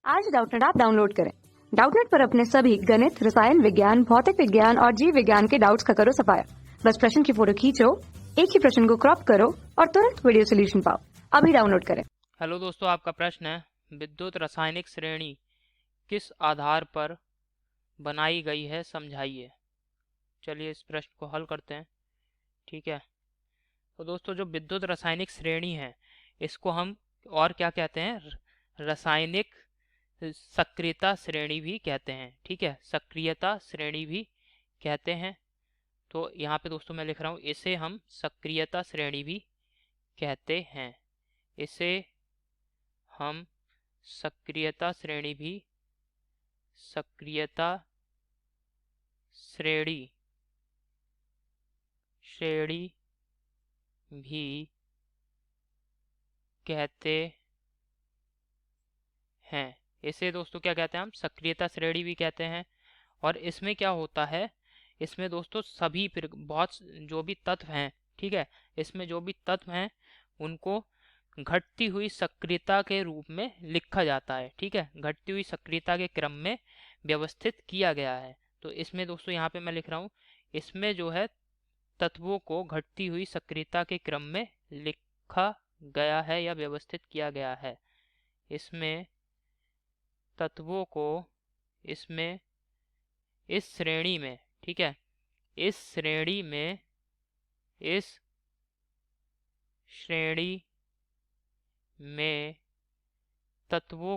आज Doubtnut app download करें। Doubtnut पर अपने सभी गणित, रसायन विज्ञान, भौतिक विज्ञान और जीव विज्ञान के डाउट्स का करो सफाया। बस प्रश्न की फोटो खींचो, एक ही प्रश्न को क्रॉप करो और तुरंत वीडियो सोल्यूशन पाओ। अभी डाउनलोड करें। हेलो दोस्तों, आपका प्रश्न है विद्युत रासायनिक श्रेणी किस आधार पर बनाई गई है, समझाइए। चलिए इस प्रश्न को हल करते हैं। ठीक है, तो दोस्तों जो विद्युत रासायनिक श्रेणी है इसको हम और क्या कहते हैं, रासायनिक सक्रियता श्रेणी भी कहते हैं। ठीक है, सक्रियता श्रेणी भी कहते हैं। तो यहाँ पे दोस्तों मैं लिख रहा हूँ, इसे हम सक्रियता श्रेणी भी कहते हैं। इसे हम सक्रियता श्रेणी भी सक्रियता श्रेणी श्रेणी भी कहते हैं। इसे दोस्तों क्या कहते हैं, हम सक्रियता श्रेणी भी कहते हैं। और इसमें क्या होता है, इसमें दोस्तों सभी बहुत जो भी तत्व हैं, ठीक है, इसमें जो भी तत्व हैं उनको घटती हुई सक्रियता के रूप में लिखा जाता है। ठीक है, घटती हुई सक्रियता के क्रम में व्यवस्थित किया गया है। तो इसमें दोस्तों यहाँ पे मैं लिख रहा हूँ, इसमें जो है तत्वों को घटती हुई सक्रियता के क्रम में लिखा गया है या व्यवस्थित किया गया है। इसमें तत्वों को इसमें इस श्रेणी में, ठीक है, इस श्रेणी में इस श्रेणी में तत्वों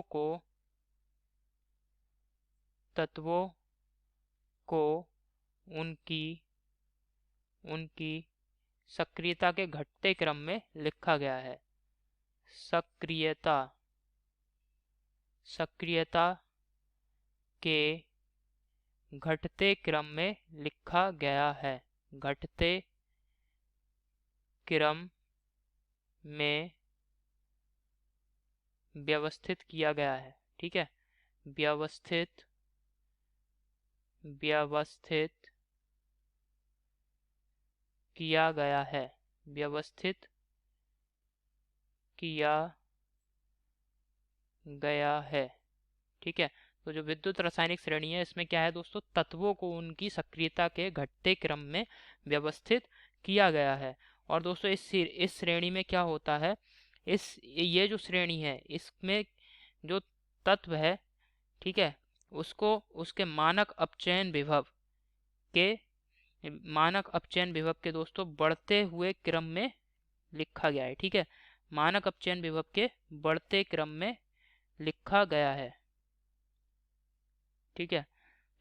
को उनकी उनकी सक्रियता के घटते क्रम में लिखा गया है। सक्रियता के घटते क्रम में लिखा गया है। घटते क्रम में व्यवस्थित किया गया है। ठीक है, व्यवस्थित किया गया है। व्यवस्थित किया गया है। ठीक है, तो जो विद्युत रासायनिक श्रेणी है इसमें क्या है दोस्तों, तत्वों को उनकी सक्रियता के घटते क्रम में व्यवस्थित किया गया है। और दोस्तों इस श्रेणी में क्या होता है, ये जो श्रेणी है इसमें जो तत्व है, ठीक है, उसको उसके मानक अपचयन विभव के दोस्तों बढ़ते हुए क्रम में लिखा गया है। ठीक है, मानक अपचयन विभव के बढ़ते क्रम में लिखा गया है। ठीक है,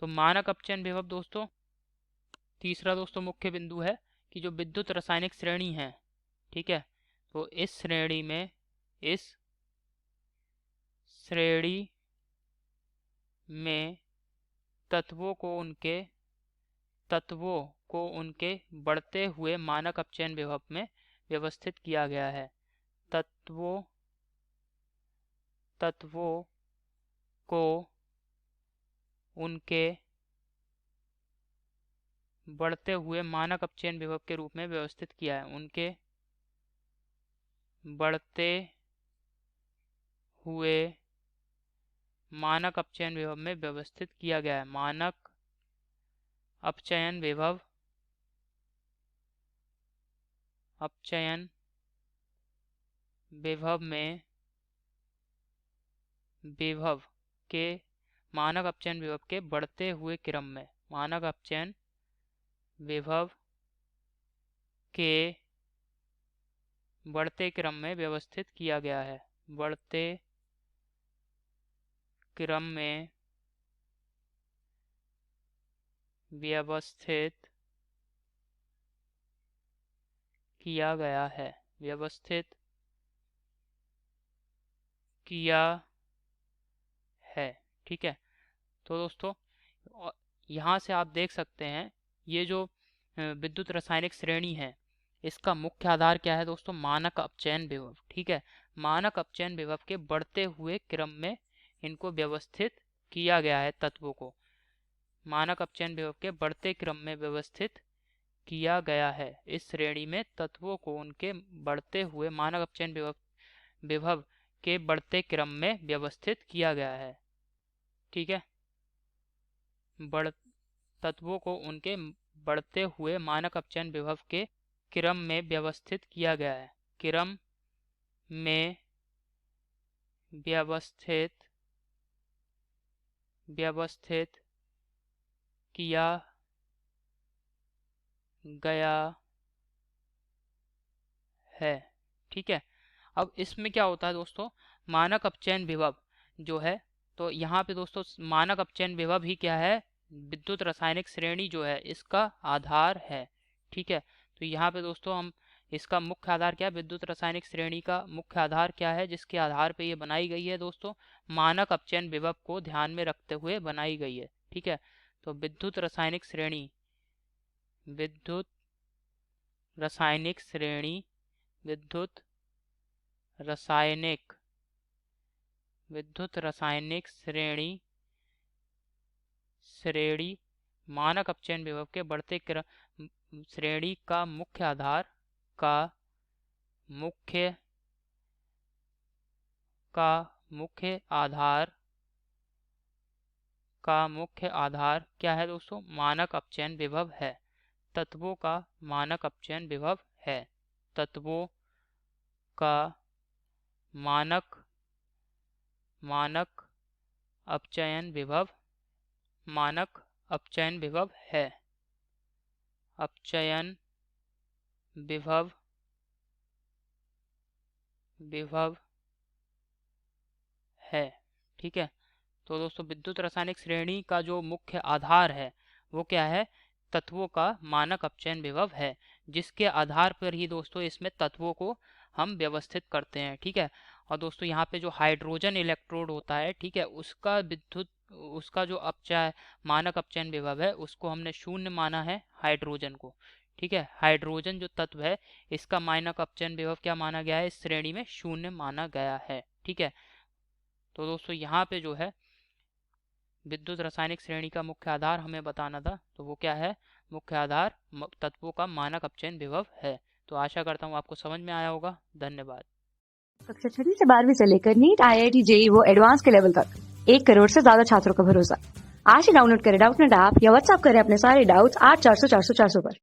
तो मानक अपचयन विभव दोस्तों तीसरा दोस्तों मुख्य बिंदु है कि जो विद्युत रासायनिक श्रेणी है, ठीक है, तो इस श्रेणी में तत्वों को उनके बढ़ते हुए मानक अपचयन विभव में व्यवस्थित किया गया है। तत्वों को उनके बढ़ते हुए मानक अपचयन विभव के रूप में व्यवस्थित किया है। उनके बढ़ते हुए मानक अपचयन विभव में व्यवस्थित किया गया है। मानक अपचयन विभव में मानक अपचयन विभव के बढ़ते हुए क्रम में, मानक अपचयन विभव के बढ़ते क्रम में व्यवस्थित किया गया है। बढ़ते क्रम में व्यवस्थित किया गया है। व्यवस्थित किया है। ठीक है, तो दोस्तों यहाँ से आप देख सकते हैं ये जो विद्युत रासायनिक श्रेणी है इसका मुख्य आधार क्या है दोस्तों, मानक अपचयन विभव। ठीक है, मानक अपचयन विभव के बढ़ते हुए क्रम में इनको व्यवस्थित किया गया है। तत्वों को मानक अपचयन विभव के बढ़ते क्रम में व्यवस्थित किया गया है। इस श्रेणी में तत्वों को उनके बढ़ते हुए मानक अपचयन विभव के बढ़ते क्रम में व्यवस्थित किया गया है। ठीक है, तत्वों को उनके बढ़ते हुए मानक अपचयन विभव के क्रम में व्यवस्थित किया गया है। क्रम में व्यवस्थित किया गया है। ठीक है, अब इसमें क्या होता है दोस्तों, मानक अपचयन विभव जो है, तो यहाँ पे दोस्तों मानक अपचयन विभव ही क्या है, विद्युत रासायनिक श्रेणी जो है इसका आधार है। ठीक है, तो यहाँ पे दोस्तों हम इसका मुख्य आधार क्या है, विद्युत रासायनिक श्रेणी का मुख्य आधार क्या है, जिसके आधार पे ये बनाई गई है दोस्तों, मानक अपचयन विभव को ध्यान में रखते हुए बनाई गई है। ठीक है, तो विद्युत रासायनिक श्रेणी विद्युत रासायनिक श्रेणी विद्युत रासायनिक श्रेणी मानक अपचयन विभव के बढ़ते क्रम श्रेणी का मुख्य आधार क्या है दोस्तों, मानक अपचयन विभव है। तत्वों का मानक अपचयन विभव है। तत्वों का मानक अपचयन विभव है। अपचयन विभव है। ठीक है, तो दोस्तों विद्युत रासायनिक श्रेणी का जो मुख्य आधार है वो क्या है, तत्वों का मानक अपचयन विभव है, जिसके आधार पर ही दोस्तों इसमें तत्वों को हम व्यवस्थित करते हैं। ठीक है, और दोस्तों यहाँ पे जो हाइड्रोजन इलेक्ट्रोड होता है, ठीक है, उसका जो मानक अपचयन विभव है उसको हमने शून्य माना है, हाइड्रोजन को। ठीक है, हाइड्रोजन जो तत्व है इसका मानक अपचयन विभव क्या माना गया है, इस श्रेणी में शून्य माना गया है। ठीक है, तो दोस्तों यहाँ पे जो है विद्युत रासायनिक श्रेणी का मुख्य आधार हमें बताना था, तो वो क्या है, मुख्य आधार तत्वों का मानक अपचयन विभव है। तो आशा करता हूँ आपको समझ में आया होगा। धन्यवाद। कक्षा 6 से 12वीं से लेकर नीट, IIT, JEE वो एडवांस के लेवल तक 1 करोड़ से ज्यादा छात्रों का भरोसा। आज ही डाउनलोड करें डाउटनेट ऐप या व्हाट्सएप करें अपने सारे डाउट्स 8400 400 400 पर।